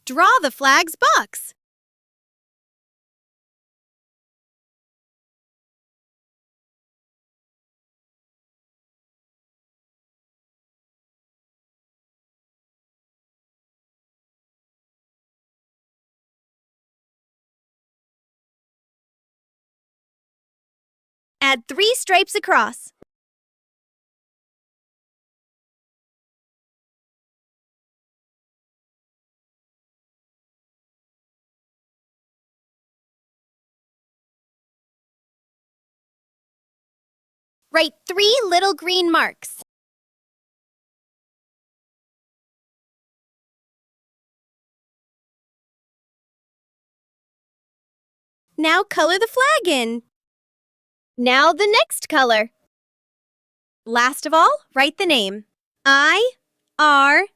Draw the flag's box. Add 3 stripes across. Write 3 little green marks. Now color the flag in. Now the next color. Last of all, write the name. I-R-A-Q.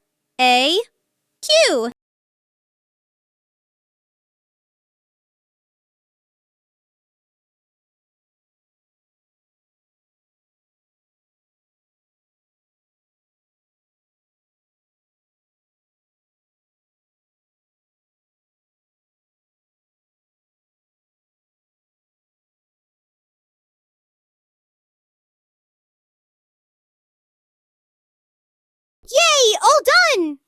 Yay! All done!